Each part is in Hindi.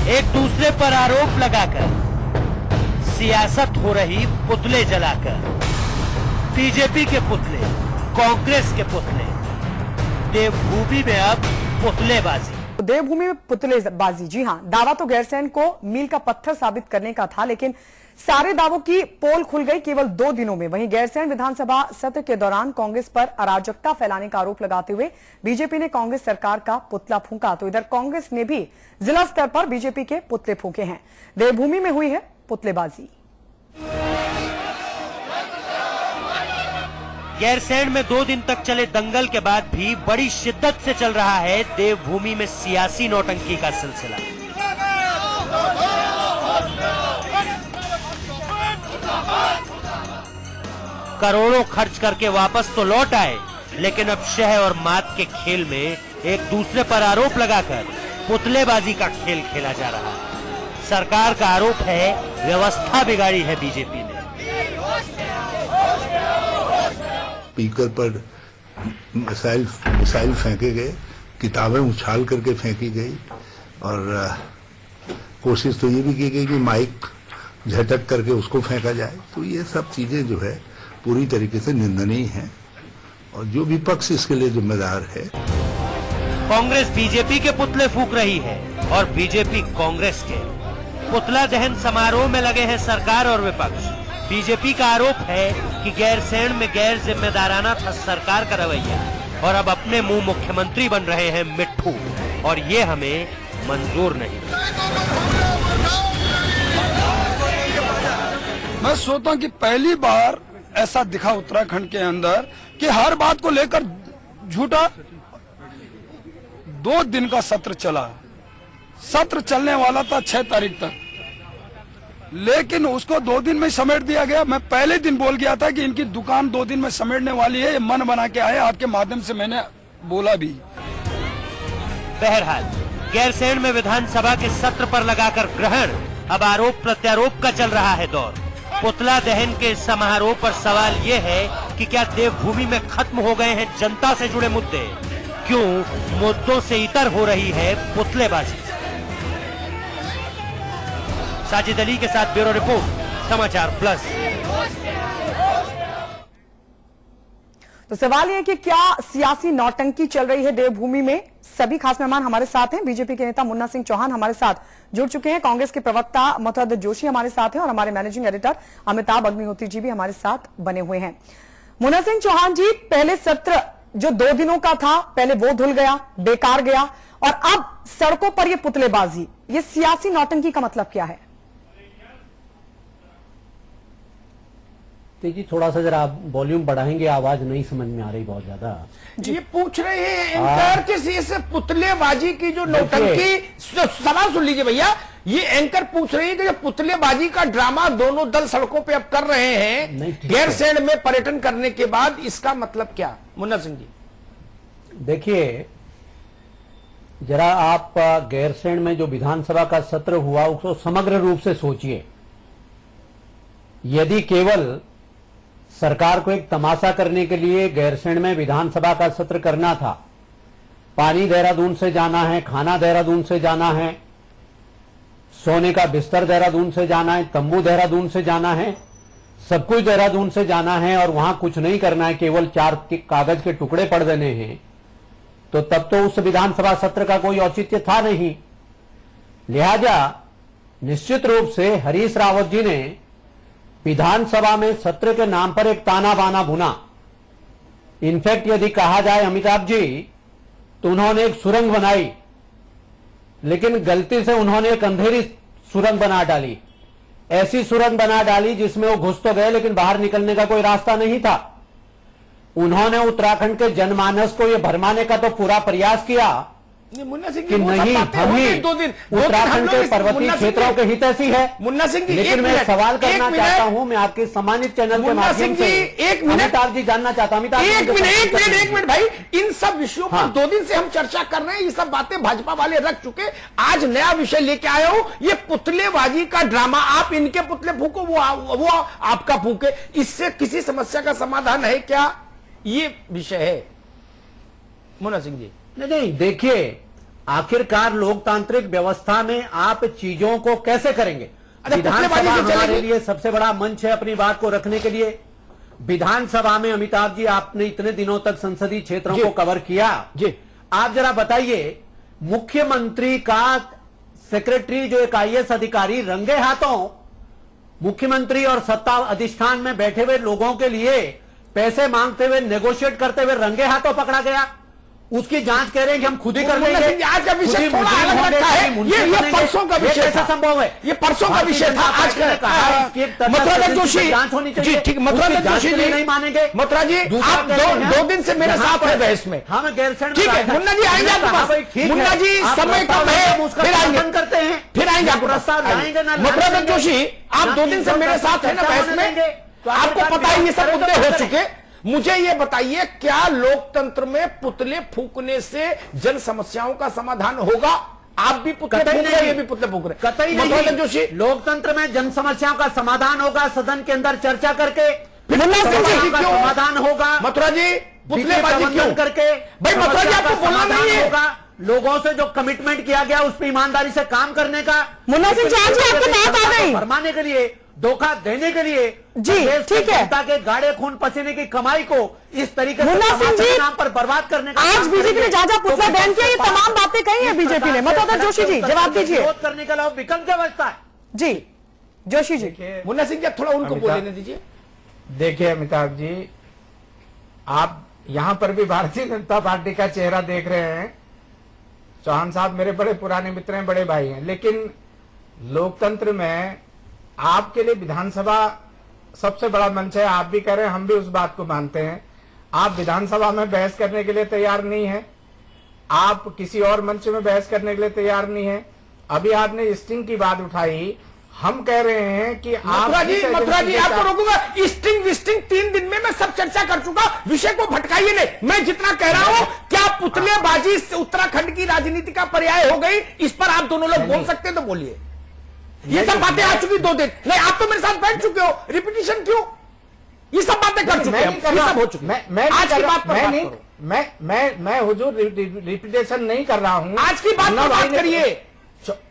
एक दूसरे पर आरोप लगाकर सियासत हो रही पुतले जलाकर। बीजेपी के पुतले, कांग्रेस के पुतले, देवभूमि में अब पुतलेबाजी। देवभूमि में पुतलेबाजी, जी हां, दावा तो गैरसैंण को मील का पत्थर साबित करने का था, लेकिन सारे दावों की पोल खुल गई केवल 2 दिनों में। वहीं गैरसैंण विधानसभा सत्र के दौरान कांग्रेस पर अराजकता फैलाने का आरोप लगाते हुए बीजेपी ने कांग्रेस सरकार का पुतला फूंका, तो इधर कांग्रेस ने भी जिला स्तर पर बीजेपी के पुतले फूंके हैं। देवभूमि में हुई है पुतलेबाजी। गैरसैंण में 2 दिन तक चले दंगल के बाद भी बड़ी शिद्दत से चल रहा है देवभूमि में सियासी नौटंकी का सिलसिला। करोड़ों खर्च करके वापस तो लौट आए, लेकिन अब शह और मात के खेल में एक दूसरे पर आरोप लगाकर पुतलेबाजी का खेल खेला जा रहा है। सरकार का आरोप है व्यवस्था बिगाड़ी है बीजेपी ने। स्पीकर पर मिसाइल फेंके गए, किताबें उछाल करके फेंकी गई और कोशिश तो ये भी की गई कि माइक झटक करके उसको फेंका जाए। तो ये सब चीजें जो है पूरी तरीके से निंदनीय है और जो विपक्ष इसके लिए जिम्मेदार है। कांग्रेस बीजेपी के पुतले फूंक रही है और बीजेपी कांग्रेस के। पुतला दहन समारोह में लगे हैं सरकार और विपक्ष। बीजेपी का आरोप है कि गैरसैंण में गैर जिम्मेदाराना था सरकार का रवैया और अब अपने मुंह मुख्यमंत्री बन रहे हैं मिट्ठू, और ये हमें मंजूर नहीं। मैं सोचता हूं कि पहली बार ऐसा दिखा उत्तराखंड के अंदर कि हर बात को लेकर झूठा। 2 दिन का सत्र चला, सत्र चलने वाला था 6 तारीख तक, लेकिन उसको 2 दिन में समेट दिया गया। मैं पहले दिन बोल गया था कि इनकी दुकान 2 दिन में समेटने वाली है, ये मन बना के आए। आपके माध्यम से मैंने बोला भी। बहरहाल गैरसैंण में विधानसभा के सत्र पर लगाकर ग्रहण, अब आरोप प्रत्यारोप का चल रहा है दौर। पुतला दहन के समारोह पर सवाल यह है कि क्या देवभूमि में खत्म हो गए हैं जनता से जुड़े मुद्दे? क्यों मुद्दों से इतर हो रही है पुतलेबाजी? साजिद अली के साथ ब्यूरो रिपोर्ट, समाचार प्लस। तो सवाल यह कि क्या सियासी नौटंकी चल रही है देवभूमि में? सभी खास मेहमान हमारे साथ हैं। बीजेपी के नेता मुन्ना सिंह चौहान हमारे साथ जुड़ चुके हैं, कांग्रेस के प्रवक्ता मथुर जोशी हमारे साथ हैं और हमारे मैनेजिंग एडिटर अमिताभ अग्निहोत्री जी भी हमारे साथ बने हुए हैं। मुन्ना सिंह चौहान जी, पहले सत्र जो 2 दिनों का था, पहले वो धुल गया, बेकार गया, और अब सड़कों पर ये पुतलेबाजी, ये सियासी नौटंकी का मतलब क्या है? जी थोड़ा सा जरा आप वॉल्यूम बढ़ाएंगे, आवाज नहीं समझ में आ रही बहुत ज्यादा। ये पूछ रहे हैं एंकर किसी से पुतलेबाजी की जो नौटंकी, सवाल सुन लीजिए भैया। ये एंकर पूछ रही है कि जो पुतलेबाजी का ड्रामा दोनों दल सड़कों पे अब कर रहे हैं गैरसैंण में पर्यटन करने के बाद, इसका मतलब क्या? मुन्ना सिंह जी देखिए, जरा आप गैरसैंण में जो विधानसभा का सत्र हुआ उसको समग्र रूप से सोचिए। यदि केवल सरकार को एक तमाशा करने के लिए गैरसैंण में विधानसभा का सत्र करना था, पानी देहरादून से जाना है, खाना देहरादून से जाना है, सोने का बिस्तर देहरादून से जाना है, तंबू देहरादून से जाना है, सब कुछ देहरादून से जाना है और वहां कुछ नहीं करना है, केवल 4 कागज के टुकड़े पड़ देने हैं, तो तब तो उस विधानसभा सत्र का कोई औचित्य था नहीं। लिहाजा निश्चित रूप से हरीश रावत जी ने विधानसभा में सत्र के नाम पर एक ताना बाना बुना। इनफैक्ट यदि कहा जाए अमिताभ जी, तो उन्होंने एक सुरंग बनाई, लेकिन गलती से उन्होंने एक अंधेरी सुरंग बना डाली। ऐसी सुरंग बना डाली जिसमें वो घुस तो गए लेकिन बाहर निकलने का कोई रास्ता नहीं था। उन्होंने उत्तराखंड के जनमानस को ये भरमाने का तो पूरा प्रयास किया मुन्ना सिंह कि नहीं, हम ही उत्तराखंड के पर्वतीय क्षेत्रों के हितैषी है। मुन्ना सिंह जी, लेकिन मैं सवाल करना चाहता हूं, मैं आपके सम्मानित चैनल के माध्यम से अमिताभ जी जानना चाहता हूं। एक मिनट भाई, इन सब विषयों पर 2 दिन से हम चर्चा कर रहे हैं, ये सब बातें भाजपा वाले रख चुके। आज नया विषय लेके आया हूं, ये पुतलेबाजी का ड्रामा। आप इनके पुतले फूको, वो आपका फूके, इससे किसी समस्या का समाधान है क्या? ये विषय है मुन्ना सिंह जी। नहीं, देखिए आखिरकार लोकतांत्रिक व्यवस्था में आप चीजों को कैसे करेंगे? विधानसभा पुतलेबाजी से हमारे चलेगी। लिए सबसे बड़ा मंच है अपनी बात को रखने के लिए। विधानसभा में अमिताभ जी, आपने इतने दिनों तक संसदीय क्षेत्रों को कवर किया जी, आप जरा बताइए, मुख्यमंत्री का सेक्रेटरी जो एक IAS अधिकारी रंगे हाथों मुख्यमंत्री और सत्ता अधिष्ठान में बैठे हुए लोगों के लिए पैसे मांगते हुए, नेगोशिएट करते हुए रंगे हाथों पकड़ा गया। उसकी जांच कह रहे हैं कि हम खुद ही कर लेंगे। आज का विषय थोड़ा अलग लगता है। ये परसों का विषय कैसे था। संभव है? ये परसों का विषय था। आज का मथुरा जोशी जांच होनी चाहिए। जी, ठीक, मथुरा जोशी जी नहीं मानेंगे। मथुरा जी, आप दो दिन से मेरे साथ है बहस में। हम गैरसैंण ठीक है, मुन्ना जी आएंगे आपके पास। मुन्ना जी, समय कम है, फिर आएंगे करते हैं, फिर आएंगे आपके पास। मथुरा जोशी, आप 2 दिन से मेरे साथ है ना बहस में, आपको पता है ये सब मुद्दे हो चुके। मुझे ये बताइए, क्या लोकतंत्र में पुतले फूकने से जन समस्याओं का समाधान होगा? आप भी पुतले फूक रहे हैं, ये भी पुतले फूक रहे हैं। कतई मथुरा जोशी, लोकतंत्र में जन समस्याओं का समाधान होगा सदन के अंदर चर्चा करके। पुतलेबाजी का क्यों? समाधान होगा मथुरा जी, पुतलेबाजी क्यों करके? भाई मथुरा जी, आपको बोलना नहीं है। होगा लोगों से जो कमिटमेंट किया गया उस पर ईमानदारी से काम करने का। मुन्ना सिंह चौहान जी, आपकी बात आ गई। फरमाने के लिए, धोखा देने के लिए जी, देश की ठीक है। जनता के गाढ़े खून पसीने की कमाई को इस तरीके से मुन्ना सिंह तमाशा जी, के नाम पर बर्बाद करने का आज काम बीजेपी ने करेंगे। जहां जहां पुतला तो बैन किया, ये विपक्ष तमाम बातें कही है इस बीजेपी ने। प्रकार से मधुसूदन जोशी जी, जवाब दीजिए। विरोध करने के अलावा विकल्प क्या बचता है? जी, जोशी जी। मुन्ना सिंह जी, थोड़ा उनको बोलने दीजिए। देखिए अमिताभ जी, आप यहां पर भी भारतीय जनता पार्टी का चेहरा देख रहे हैं। चौहान साहब मेरे बड़े पुराने मित्र हैं, बड़े भाई हैं, लेकिन लोकतंत्र में आपके लिए विधानसभा सबसे बड़ा मंच है। आप भी कह रहे हैं, हम भी उस बात को मानते हैं। आप विधानसभा में बहस करने के लिए तैयार नहीं है, आप किसी और मंच में बहस करने के लिए तैयार नहीं है। अभी आपने स्टिंग की बात उठाई, हम कह रहे हैं कि मथुरा जी, आपको रोकूंगा। स्टिंग विस्टिंग 3 दिन में मैं सब चर्चा कर चुका, विषय को भटकाइए नहीं। मैं जितना कह रहा हूं, क्या पुतलेबाजी से उत्तराखंड की राजनीति का पर्याय हो गई? इस पर आप दोनों लोग बोल सकते हैं तो बोलिए। ये सब बातें आ चुकी 2 दिन। नहीं, आप तो मेरे साथ बैठ चुके हो, रिपीटिशन क्यों? ये सब बातें कर चुके हैं, ये सब हो चुके। आज की बात पर बात करो। मैं हुजूर रिपीटेशन नहीं कर रहा हूं। आज की बात पर बात करिए।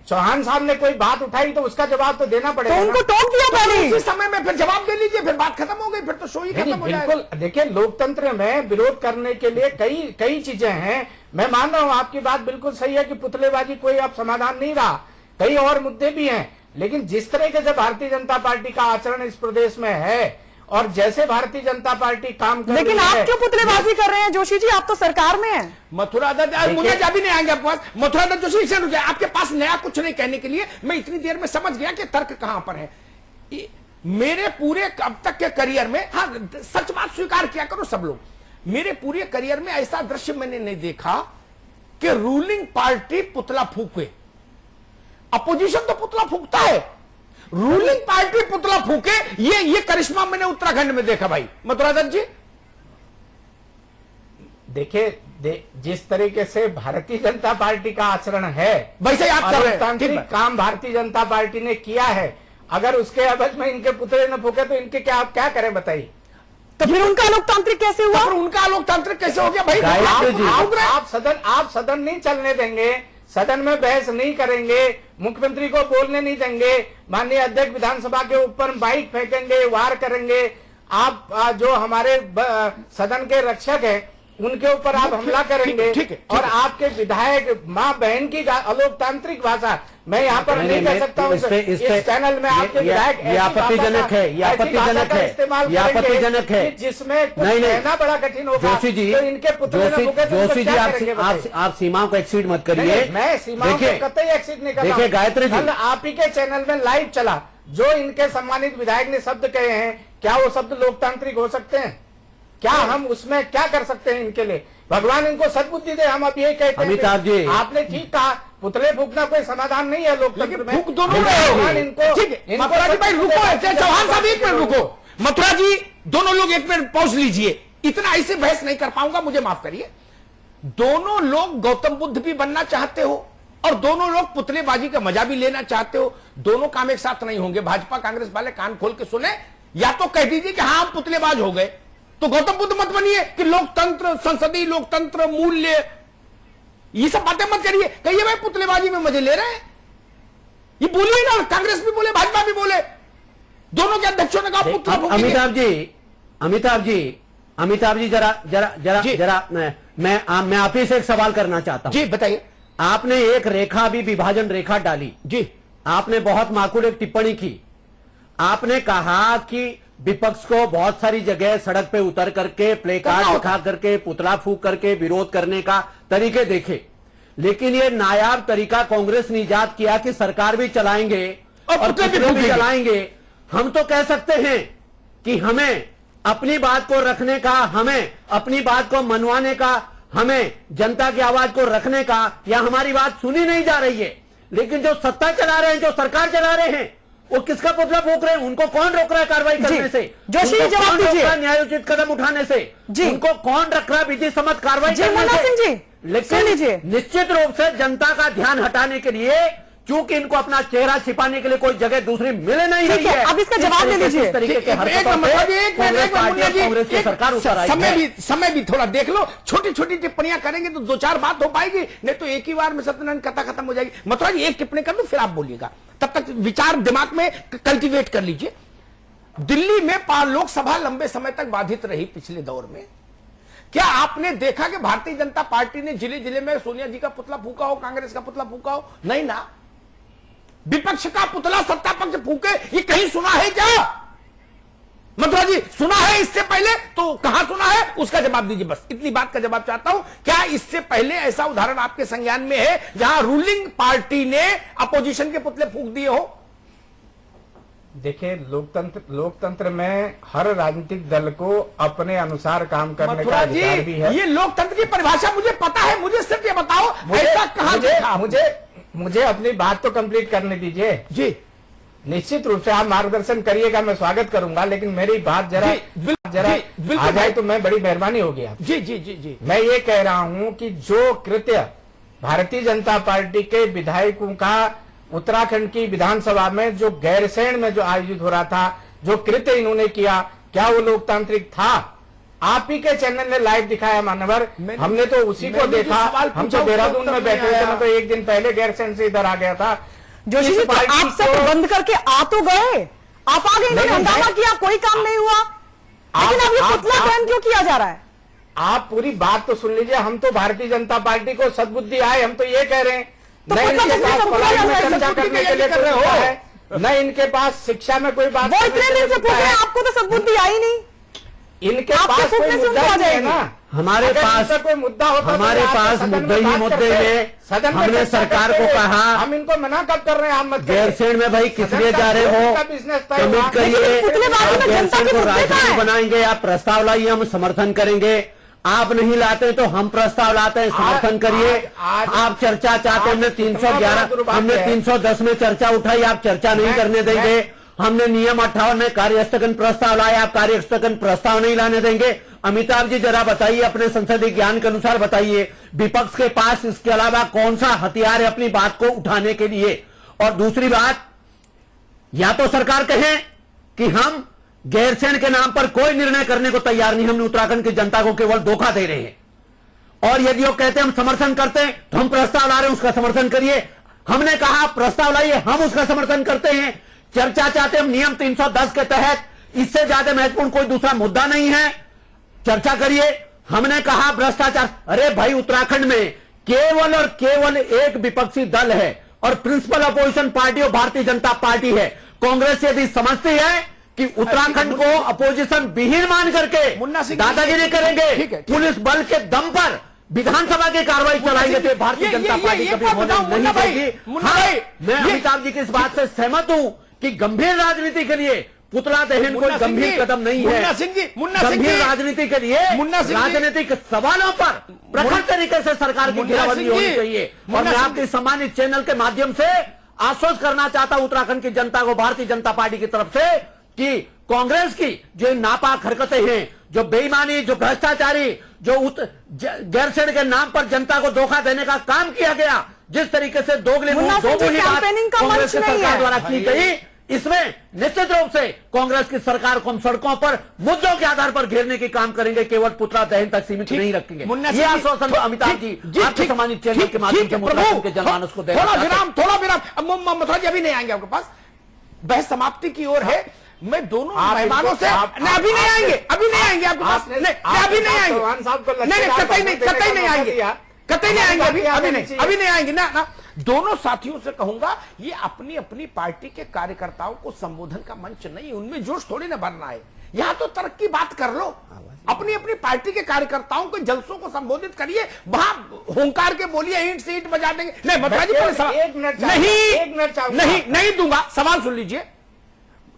चौहान साहब ने कोई बात उठाई तो उसका जवाब तो देना पड़ेगा। तो उनको टोक दिया पहले। उसी समय में फिर जवाब दे लीजिए, फिर बात खत्म हो गई, फिर तो शो ही खत्म हो जाएगा। बिल्कुल, देखिए लोकतंत्र में विरोध करने के लिए कई चीजें हैं। मैं मान रहा हूं आपकी बात बिल्कुल सही है कि पुतलेबाजी कोई अब समाधान नहीं रहा, कई और मुद्दे भी हैं। लेकिन जिस तरह के जब भारतीय जनता पार्टी का आचरण इस प्रदेश में है और जैसे भारतीय जनता पार्टी काम कर लेकिन रही आप है, क्यों पुतलेबाजी कर रहे हैं जोशी जी? आप तो सरकार में हैं। मथुरा दत्त, मुझे अभी नहीं आएंगे आपके पास। मथुरा दत्त जोशी से रुक जाए, आपके पास नया कुछ नहीं कहने के लिए। मैं इतनी देर में समझ गया कि तर्क कहां पर है। मेरे पूरे अब तक के करियर में, हाँ सच बात स्वीकार किया करो सब लोग, मेरे पूरे करियर में ऐसा दृश्य मैंने नहीं देखा कि रूलिंग पार्टी पुतला फूके। अपोजिशन तो पुतला फूकता है, रूलिंग पार्टी पुतला फूके, ये करिश्मा मैंने उत्तराखंड में देखा भाई। मथुरा दत्त जी, देखिए जिस तरीके से भारतीय जनता पार्टी का आचरण है, वैसे आप कर रहे हैं, लोकतांत्रिक ठीक है। काम भारतीय जनता पार्टी ने किया है। अगर उसके अवध में इनके पुतले न फूके तो इनके क्या करें बताइए? तो फिर उनका लोकतांत्रिक कैसे हुआ? और उनका लोकतांत्रिक कैसे हो गया भाई? आप सदन नहीं चलने देंगे, सदन में बहस नहीं करेंगे, मुख्यमंत्री को बोलने नहीं देंगे, माननीय अध्यक्ष विधानसभा के ऊपर बाइक फेंकेंगे, वार करेंगे। आप जो हमारे सदन के रक्षक हैं उनके ऊपर आप हमला करेंगे। ठीक है। और आपके विधायक मां बहन की अलोकतांत्रिक भाषा मैं यहाँ पर नहीं कह सकता हूँ। इस चैनल में आपके विधायक ये आपत्तिजनक है, ये आपत्तिजनक है, इस्तेमाल ये आपत्तिजनक है, जिसमें कुछ नहीं कहना बड़ा कठिन होगा। जोशी जी, तो इनके पुतले न फूके तो जोशी जी, क्या करेंगे बताइए? आप सीमाओं को एक्सीड मत करिए। मैं सीमाओं को कतई एक्सीड नहीं कर रहा हूं। देखिए गायत्री जी, कल आप ही के चैनल में लाइव चला, जो इनके सम्मानित विधायक ने शब्द कहे हैं, क्या वो शब्द लोकतांत्रिक हो सकते हैं? क्या हम उसमें क्या कर सकते हैं इनके लिए? भगवान इनको सद्बुद्धि दे, हम अब ये कहते हैं। अमिताभ जी, आपने ठीक कहा, पुतले फूकना कोई समाधान नहीं है लोकतंत्र में। फूक दोनों रहे हो। इनको ठीक है, मथुरा जी भाई रुको, चौहान साहब एक मिनट रुको। मथुरा जी, दोनों लोग एक मिनट पॉज लीजिए। इतना ऐसे बहस नहीं कर पाऊंगा, मुझे माफ करिए। दोनों लोग गौतम बुद्ध भी बनना चाहते हो और दोनों लोग पुतलेबाजी का मजा भी लेना चाहते हो। दोनों काम एक साथ नहीं होंगे। भाजपा कांग्रेस वाले कान खोल के सुने, या तो कह दीजिए कि हाँ हम पुतलेबाज हो गए, तो गौतम बुद्ध मत बनिए कि लोकतंत्र, संसदीय लोकतंत्र, मूल्य, ये सब बातें मत करिए, कहिए भाई पुतलेबाजी में मजे ले रहे हैं। ये बोलिए ना, कांग्रेस भी बोले, भाजपा भी बोले, दोनों के अध्यक्षों ने कहा पुतला फूकेंगे। अमिताभ जी जरा मैं आप ही से एक सवाल करना चाहता हूं। जी बताइए। आपने एक रेखा भी विभाजन रेखा डाली जी, आपने बहुत माकूल एक टिप्पणी की। आपने कहा कि विपक्ष को बहुत सारी जगह सड़क पे उतर करके प्ले कार्ड दिखा करके पुतला फूंक करके विरोध करने का तरीके देखे, लेकिन ये नायाब तरीका कांग्रेस ने इजाद किया कि सरकार भी चलाएंगे और पुतले भी चलाएंगे। हम तो कह सकते हैं कि हमें अपनी बात को रखने का, हमें अपनी बात को मनवाने का, हमें जनता की आवाज को रखने का, या हमारी बात सुनी नहीं जा रही है, लेकिन जो सत्ता चला रहे हैं, जो सरकार चला रहे हैं, वो किसका पुतला फूंक रहे हैं? उनको कौन रोक रहा है कार्रवाई करने से? जोशी जी जवाब दीजिए। न्यायोचित कदम उठाने से उनको कौन रख रहा है विधि सम्मत कार्रवाई करने से? लेकिन निश्चित रूप से जनता का ध्यान हटाने के लिए, क्योंकि इनको अपना चेहरा छिपाने के लिए कोई जगह दूसरी मिले नहीं रही है। अब इसका जवाब दे दीजिए। कांग्रेस की सरकार उतर आई। समय भी थोड़ा देख लो, छोटी छोटी टिप्पणियां करेंगे तो 2-4 बात हो पाएगी, नहीं तो एक ही बार में सत्यनारायण कथा खत्म हो जाएगी। मथुरा जी एक टिप्पणी कर दो, फिर आप बोलिएगा, तब तक विचार दिमाग में कल्टीवेट कर लीजिए। दिल्ली में लोकसभा लंबे समय तक बाधित रही पिछले दौर में। क्या आपने देखा कि भारतीय जनता पार्टी ने जिले जिले में सोनिया जी का पुतला फूका हो, कांग्रेस का पुतला फूका हो? नहीं ना। विपक्ष का पुतला सत्ता पक्ष फूके, ये कहीं सुना है क्या? मथुरा जी सुना है इससे पहले? तो कहां सुना है, उसका जवाब दीजिए। बस इतनी बात का जवाब चाहता हूं। क्या इससे पहले ऐसा उदाहरण आपके संज्ञान में है जहां रूलिंग पार्टी ने अपोजिशन के पुतले फूक दिए हो? देखिए, लोकतंत्र में हर राजनीतिक दल को अपने अनुसार काम करने का अधिकार भी है। ये लोकतंत्र की परिभाषा मुझे पता है, मुझे सिर्फ ये बताओ ऐसा कहां देखा? मुझे अपनी बात तो कंप्लीट करने दीजिए जी। निश्चित रूप से आप मार्गदर्शन करिएगा, मैं स्वागत करूंगा, लेकिन मेरी बात जरा आ जाए तो मैं बड़ी मेहरबानी होगी आप। जी जी जी जी। मैं ये कह रहा हूं कि जो कृत्य भारतीय जनता पार्टी के विधायकों का उत्तराखंड की विधानसभा में जो गैरसैंण में जो आयोजित हो रहा था, जो कृत्य इन्होंने किया, क्या वो लोकतांत्रिक था? आप ही के चैनल ने लाइव दिखाया मानवर, हमने तो उसी को देखा। हम तो देहरादून में बैठे थे, मैं तो एक दिन पहले गैरसैंण से इधर आ गया था। जोशी जी, आप सब बंद करके आ तो गए, आप आ गए, इन्होंने हंगामा किया, कोई काम नहीं हुआ, लेकिन अब ये पुतला बैन क्यों किया जा रहा है? आप पूरी बात तो सुन लीजिए। हम तो भारतीय जनता पार्टी को सद्बुद्धि आए, हम तो ये कह रहे हैं, न इनके पास पढ़ाई में चर्चा करने के लिए कोई हो है, न इनके पास शिक्षा में कोई बात। वो इतने दिन से पूछ रहे हैं, आपको तो सद्बुद्धि आई नहीं। इनके पास कोई मुद्दा नहीं है ना। हमारे पास कोई मुद्दा होता, हमारे पास मुद्दे ही मुद्दे में हमने सरकार को कहा, हम इनको मना कब कर रहे हैं? हम गैरसैंण में भाई किस लिए जा रहे हो, कमिट करिए, गैरसैंण को राजनीति बनाएंगे, आप प्रस्ताव लाइए, हम समर्थन करेंगे। आप नहीं लाते तो हम प्रस्ताव लाते हैं, समर्थन करिए। आप चर्चा चाहते, हमने 311, हमने 310 में चर्चा उठाई, आप चर्चा नहीं करने देंगे। हमने नियम 58 में कार्यस्थगन प्रस्ताव लाया, आप कार्यस्थगन प्रस्ताव नहीं लाने देंगे। अमिताभ जी जरा बताइए, अपने संसदीय ज्ञान के अनुसार बताइए, विपक्ष के पास इसके अलावा कौन सा हथियार है अपनी बात को उठाने के लिए? और दूसरी बात, या तो सरकार कहे कि हम गैरसैंण के नाम पर कोई निर्णय करने को तैयार नहीं, हमने उत्तराखंड की जनता को केवल धोखा दे रहे हैं, और यदि वो कहते हैं हम समर्थन करते हैं तो हम प्रस्ताव ला रहे हैं, उसका समर्थन करिए। हमने कहा प्रस्ताव लाइए, हम उसका समर्थन करते हैं। चर्चा चाहते हम नियम 310 के तहत, इससे ज्यादा महत्वपूर्ण कोई दूसरा मुद्दा नहीं है, चर्चा करिए। हमने कहा भ्रष्टाचार, अरे भाई उत्तराखंड में केवल और केवल एक विपक्षी दल है और प्रिंसिपल अपोजिशन पार्टी और भारतीय जनता पार्टी है। कांग्रेस यदि समझती है कि उत्तराखंड को अपोजिशन विहीन मान करके दादागिरी करेंगे, पुलिस बल के दम पर विधानसभा की कार्रवाई चलाएंगे, तो भारतीय जनता पार्टी कभी होने नहीं देगी। हाँ, मैं अमिताभ जी की इस बात से सहमत हूं कि गंभीर राजनीति के लिए पुतला दहन कोई गंभीर कदम नहीं है। गंभीर राजनीति के लिए राजनीतिक सवालों पर प्रखर तरीके से सरकार की घेराबंदी होनी चाहिए। और मैं आपके सम्मानित चैनल के माध्यम से आश्वस्त करना चाहता हूं उत्तराखंड की जनता को, भारतीय जनता पार्टी की तरफ से, कि कांग्रेस की जो नापाक हरकतें हैं, जो बेईमानी, जो भ्रष्टाचारी, जो गैरसैंण के नाम पर जनता को धोखा देने का काम किया गया, जिस तरीके से दोगली कांग्रेस सरकार द्वारा की गई, इसमें निश्चित रूप से कांग्रेस की सरकार को हम सड़कों पर मुद्दों के आधार पर घेरने की काम करेंगे, केवल पुतला दहन तक सीमित नहीं रखेंगे। ये आश्वासन अमिताभ जी आपके सम्मानित चैनल के माध्यम से मुद्दा के जनमानस को थोड़ा विराम मथुरा जी अभी नहीं आएंगे आपके पास, बहस समाप्ति की ओर है। मैं दोनों मेहमानों से अभी नहीं आएंगे आपके पास, अभी नहीं आएंगे, कतई नहीं आएंगे, अभी नहीं आएंगे ना। दोनों साथियों से कहूंगा, ये अपनी अपनी पार्टी के कार्यकर्ताओं को संबोधन का मंच नहीं, उनमें जोश थोड़ी ना भरना है। यहां तो तर्क की बात कर लो, अपनी अपनी पार्टी के कार्यकर्ताओं के जलसों को संबोधित करिए, वहां होंकार के बोलिए, ईंट से ईंट बजा देंगे। नहीं मथुरा जी नहीं दूंगा, सवाल सुन लीजिए।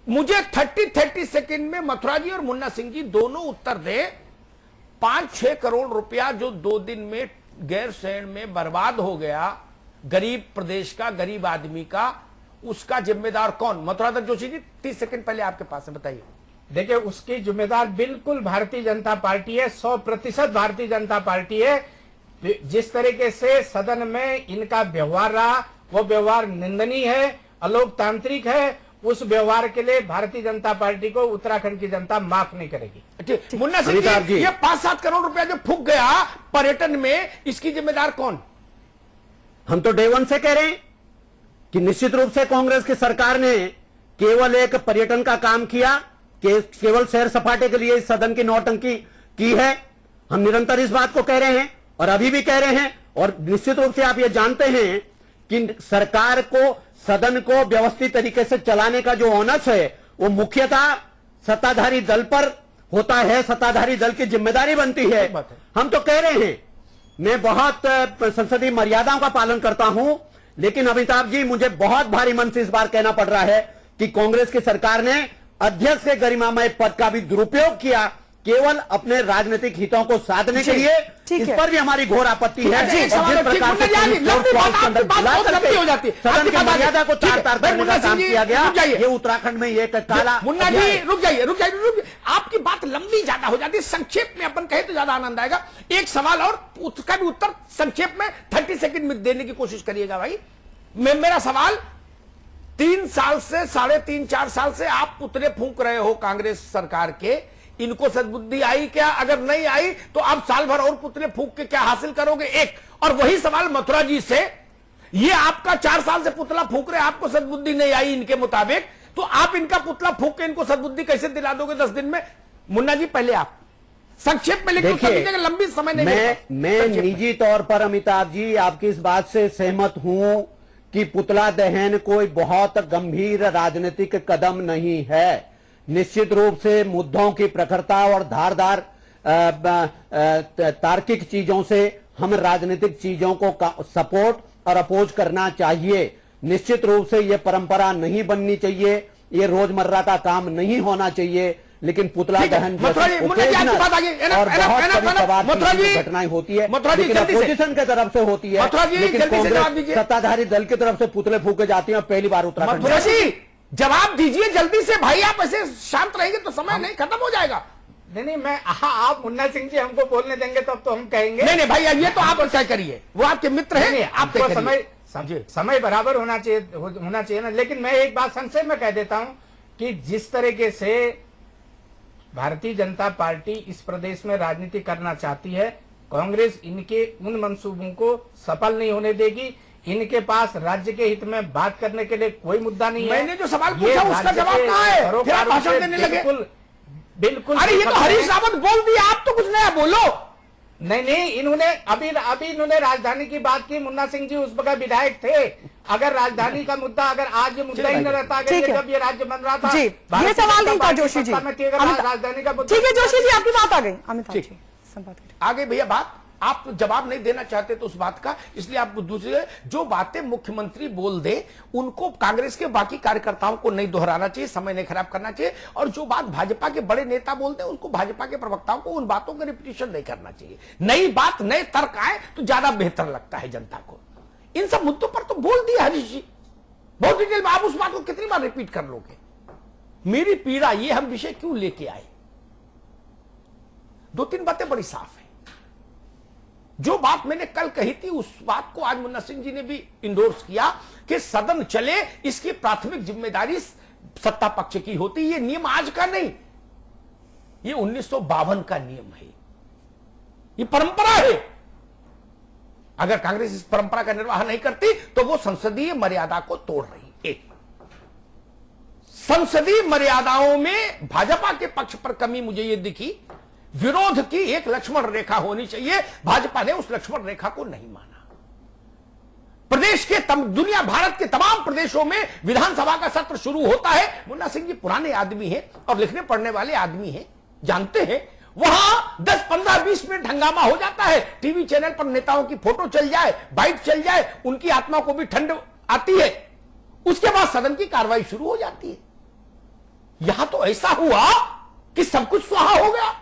मुझे 30 सेकंड में मथुरा जी और मुन्ना सिंह जी दोनों उत्तर दे। 5-6 करोड़ रुपया जो 2 दिन में गैरसैंण में बर्बाद हो गया, गरीब प्रदेश का, गरीब आदमी का, उसका जिम्मेदार कौन? मथुरा जोशी जी 30 सेकंड पहले आपके पास है, बताइए। देखिए, उसकी जिम्मेदार बिल्कुल भारतीय जनता पार्टी है, 100% भारतीय जनता पार्टी है। जिस तरीके से सदन में इनका व्यवहार रहा, वो व्यवहार निंदनीय है, अलोकतांत्रिक है। उस व्यवहार के लिए भारतीय जनता पार्टी को उत्तराखंड की जनता माफ नहीं करेगी। मुन्ना सिंह जी, ये 5-7 करोड़ रुपया जो फूक गया पर्यटन में, इसकी जिम्मेदार कौन? हम तो डे वन से कह रहे हैं कि निश्चित रूप से कांग्रेस की सरकार ने केवल एक पर्यटन का काम किया, केवल सैर सपाटे के लिए इस सदन की नौटंकी की है। हम निरंतर इस बात को कह रहे हैं और अभी भी कह रहे हैं। और निश्चित रूप से आप ये जानते हैं कि सरकार को, सदन को व्यवस्थित तरीके से चलाने का जो ओनस है वो मुख्यतः सत्ताधारी दल पर होता है, सत्ताधारी दल की जिम्मेदारी बनती है। हम तो कह रहे हैं, मैं बहुत संसदीय मर्यादाओं का पालन करता हूं, लेकिन अमिताभ जी मुझे बहुत भारी मन से इस बार कहना पड़ रहा है कि कांग्रेस की सरकार ने अध्यक्ष के गरिमामय पद का भी दुरुपयोग किया, केवल अपने राजनीतिक हितों को साधने के लिए। इस पर भी हमारी घोर आपत्ति है। जिस प्रकार से सदन की मर्यादा को तार-तार करने का काम किया गया, ये उत्तराखंड में ये काला। मुन्ना जी रुक जाइए, आपकी बात लंबी ज्यादा हो जाती है, संक्षेप में अपन कहे तो ज्यादा आनंद आएगा। एक सवाल और, उसका भी उत्तर संक्षेप में 30 सेकंड में देने की कोशिश करिएगा भाई। मेरा सवाल, 3 साल से 3.5-4 साल से आप पुतले फूंक रहे हो कांग्रेस सरकार के, इनको सद्बुद्धि आई क्या? अगर नहीं आई तो आप साल भर और पुतले फूंक के क्या हासिल करोगे? एक और वही सवाल मथुरा जी से, ये आपका 4 साल से पुतला फूंक रहे, आपको सद्बुद्धि नहीं आई इनके मुताबिक, तो आप इनका पुतला फूंक के इनको सद्बुद्धि कैसे दिला दोगे 10 दिन में? मुन्ना जी पहले आप संक्षेप में लिखिए, लंबी समय नहीं। मैं निजी तौर पर अमिताभ जी आपकी इस बात से सहमत हूं कि पुतला दहन कोई बहुत गंभीर राजनीतिक कदम नहीं है। निश्चित रूप से मुद्दों की प्रखरता और धारदार तार्किक चीजों से हम राजनीतिक चीजों को सपोर्ट और अपोज करना चाहिए। निश्चित रूप से यह परंपरा नहीं बननी चाहिए, ये रोजमर्रा का काम नहीं होना चाहिए, लेकिन पुतला दहन और बहुत बड़ी घटनाएं होती है, लेकिन अपोजिशन की तरफ से होती है, लेकिन कांग्रेस सत्ताधारी दल की तरफ से पुतले फूके जाते हैं। पहली बार उत्तराखंड। जवाब दीजिए जल्दी से भाई, आप ऐसे शांत रहेंगे तो समय नहीं खत्म हो जाएगा। नहीं मैं आप मुन्ना सिंह जी हमको बोलने देंगे तब तो हम कहेंगे। नहीं भाई, ये तो आप तय करिए, वो आपके मित्र हैं, आपको समय बराबर होना चाहिए ना। लेकिन मैं एक बात संक्षेप में कह देता हूं कि जिस तरीके से भारतीय जनता पार्टी इस प्रदेश में राजनीति करना चाहती है, कांग्रेस इनके उन मंसूबों को सफल नहीं होने देगी। इनके पास राज्य के हित में बात करने के लिए कोई मुद्दा नहीं है। मैंने जो सवाल पूछा उसका जवाब कहाँ है? फिर आप भाषण देने लगे। बिल्कुल। अरे ये तो हरीश रावत बोल दिया, आप तो कुछ नया बोलो। नहीं, इन्होंने अभी इन्होंने राजधानी की बात की। मुन्ना सिंह जी उस वक्त विधायक थे। अगर राजधानी का मुद्दा, अगर आज ये मुद्दा ही न रहता, अगर जब ये राज्य बन रहा था, ये सवाल नहीं था जोशी जी। राजधानी का मुद्दा। ठीक है जोशी जी, आपकी बात आ गई। अमिताभ जी आगे भैया बात, आप जवाब नहीं देना चाहते तो उस बात का, इसलिए आप दूसरे जो बातें मुख्यमंत्री बोल दे उनको कांग्रेस के बाकी कार्यकर्ताओं को नहीं दोहराना चाहिए, समय नहीं खराब करना चाहिए। और जो बात भाजपा के बड़े नेता बोलते हैं उसको भाजपा के प्रवक्ताओं को उन बातों का रिपीटिशन नहीं करना चाहिए। नई बात, नए तर्क आए तो ज्यादा बेहतर लगता है जनता को। इन सब मुद्दों पर तो बोल दिया हरीश जी बहुत डिटेल में, आप उस बात को कितनी बार रिपीट कर लोगे? मेरी पीड़ा ये, हम विषय क्यों लेके आए, 2-3 बातें बड़ी साफ है। जो बात मैंने कल कही थी उस बात को आज मुन्ना सिंह जी ने भी इंडोर्स किया कि सदन चले, इसकी प्राथमिक जिम्मेदारी सत्ता पक्ष की होती। ये नियम आज का नहीं, ये 1952 का नियम है, ये परंपरा है। अगर कांग्रेस इस परंपरा का निर्वाह नहीं करती तो वो संसदीय मर्यादा को तोड़ रही। एक संसदीय मर्यादाओं में भाजपा के पक्ष पर कमी मुझे ये दिखी, विरोध की एक लक्ष्मण रेखा होनी चाहिए, भाजपा ने उस लक्ष्मण रेखा को नहीं माना। प्रदेश के दुनिया भारत के तमाम प्रदेशों में विधानसभा का सत्र शुरू होता है, मुन्ना सिंह जी पुराने आदमी हैं और लिखने पढ़ने वाले आदमी हैं, जानते हैं, वहां 10, 15, 20 मिनट हंगामा हो जाता है, टीवी चैनल पर नेताओं की फोटो चल जाए, बाइट चल जाए, उनकी आत्मा को भी ठंड आती है, उसके बाद सदन की कार्रवाई शुरू हो जाती है। यहां तो ऐसा हुआ कि सब कुछ स्वाहा हो गया,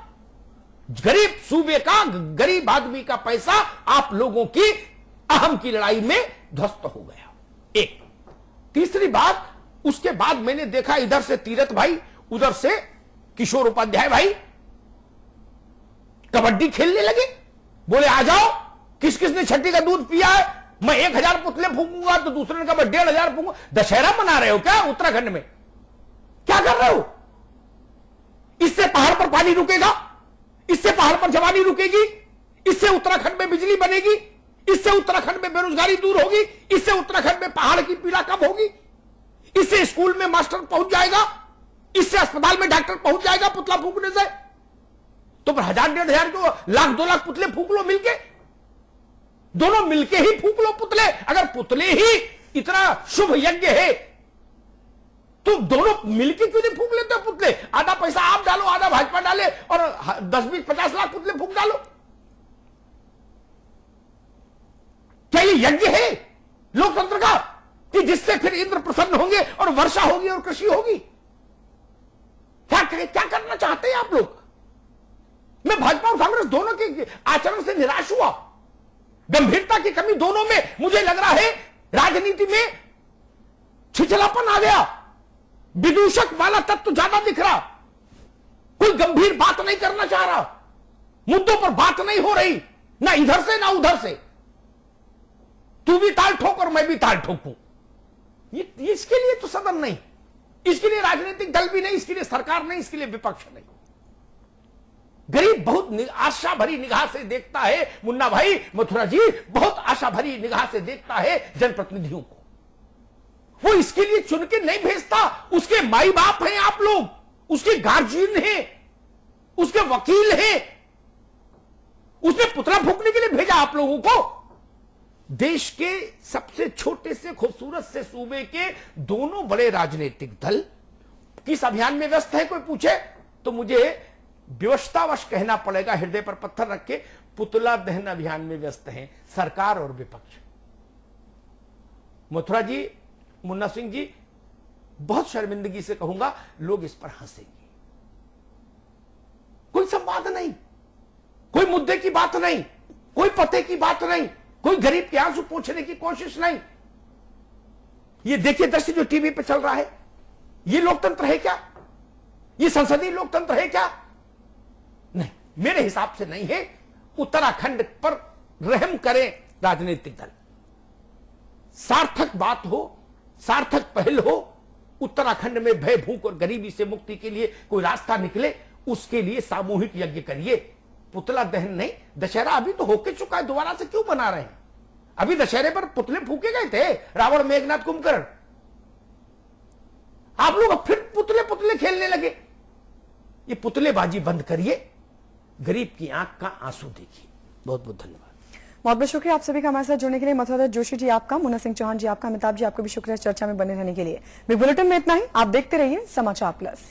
गरीब सूबे का, गरीब आदमी का पैसा आप लोगों की अहम की लड़ाई में ध्वस्त हो गया। एक तीसरी बात, उसके बाद मैंने देखा इधर से तीरथ भाई, उधर से किशोर उपाध्याय भाई कबड्डी खेलने लगे, बोले आ जाओ, किस किसने छठी का दूध पिया है, मैं 1000 पुतले फूंकूंगा तो दूसरे ने कहा 1500 फूंकूंगा। दशहरा मना रहे हो क्या उत्तराखंड में? क्या कर रहे हो? इससे पहाड़ पर पानी रुकेगा, इससे पहाड़ पर जवानी रुकेगी, इससे उत्तराखंड में बिजली बनेगी, इससे उत्तराखंड में बेरोजगारी दूर होगी, इससे उत्तराखंड में पहाड़ की पीड़ा कम होगी, इससे स्कूल में मास्टर पहुंच जाएगा, इससे अस्पताल में डॉक्टर पहुंच जाएगा पुतला फूंकने से। तो 1000, 1500 को लाख 2 लाख पुतले फूंक लो मिलके, दोनों मिलके ही फूंक लो पुतले। अगर पुतले ही इतना शुभ यज्ञ है तो दोनों मिलके क्यों नहीं फूंक लेते पुतले? आधा पैसा आप डालो, आधा भाजपा डाले और 10, 20, 50 लाख पुतले फूंक डालो। क्या ये यज्ञ है लोकतंत्र का कि जिससे फिर इंद्र प्रसन्न होंगे और वर्षा होगी और कृषि होगी? क्या करना चाहते हैं आप लोग? मैं भाजपा और कांग्रेस दोनों के आचरण से निराश हुआ, गंभीरता की कमी दोनों में मुझे लग रहा है। राजनीति में छिछलापन आ गया, विदूषक वाला तत्व ज्यादा दिख रहा, कोई गंभीर बात नहीं करना चाह रहा, मुद्दों पर बात नहीं हो रही, ना इधर से ना उधर से, तू भी ताल ठोक और मैं भी ताल ठोकूं। ये इसके लिए तो सदन नहीं, इसके लिए राजनीतिक दल भी नहीं, इसके लिए सरकार नहीं, इसके लिए विपक्ष नहीं। गरीब बहुत आशा भरी निगाह से देखता है, मुन्ना भाई, मथुरा जी, बहुत आशा भरी निगाह से देखता है जनप्रतिनिधियों को। वो इसके लिए चुन के नहीं भेजता, उसके माई बाप हैं आप लोग, उसके गार्जियन हैं, उसके वकील हैं, उसने पुतला फूंकने के लिए भेजा आप लोगों को। देश के सबसे छोटे से खूबसूरत से सूबे के दोनों बड़े राजनीतिक दल किस अभियान में व्यस्त है कोई पूछे तो मुझे विवशतावश कहना पड़ेगा, हृदय पर पत्थर रख के, पुतला दहन अभियान में व्यस्त हैं सरकार और विपक्ष। मथुरा जी, मुन्ना सिंह जी, बहुत शर्मिंदगी से कहूंगा, लोग इस पर हंसेंगे। कोई संवाद नहीं, कोई मुद्दे की बात नहीं, कोई पते की बात नहीं, कोई गरीब के आंसू पोंछने की कोशिश नहीं। ये देखिए दृश्य जो टीवी पे चल रहा है, ये लोकतंत्र है क्या? ये संसदीय लोकतंत्र है क्या? नहीं, मेरे हिसाब से नहीं है। उत्तराखंड पर रहम करें राजनीतिक दल, सार्थक बात हो, सार्थक पहल हो, उत्तराखंड में भय, भूख और गरीबी से मुक्ति के लिए कोई रास्ता निकले, उसके लिए सामूहिक यज्ञ करिए। पुतला दहन नहीं, दशहरा अभी तो होके चुका है, दोबारा से क्यों बना रहे हैं? अभी दशहरे पर पुतले फूके गए थे, रावण, मेघनाथ, कुंभकर्ण। आप लोग अब फिर पुतले खेलने लगे। ये पुतलेबाजी बंद करिए, गरीब की आंख का आंसू देखिए। बहुत बहुत धन्यवाद। बहुत बहुत शुक्रिया आप सभी का हमारे साथ जुड़ने के लिए। मथुरा जोशी जी आपका, मुन्ना सिंह चौहान जी आपका, अमिताभ जी आपको भी शुक्रिया चर्चा में बने रहने के लिए। बिग बुलेटिन में इतना ही। आप देखते रहिए समाचार प्लस।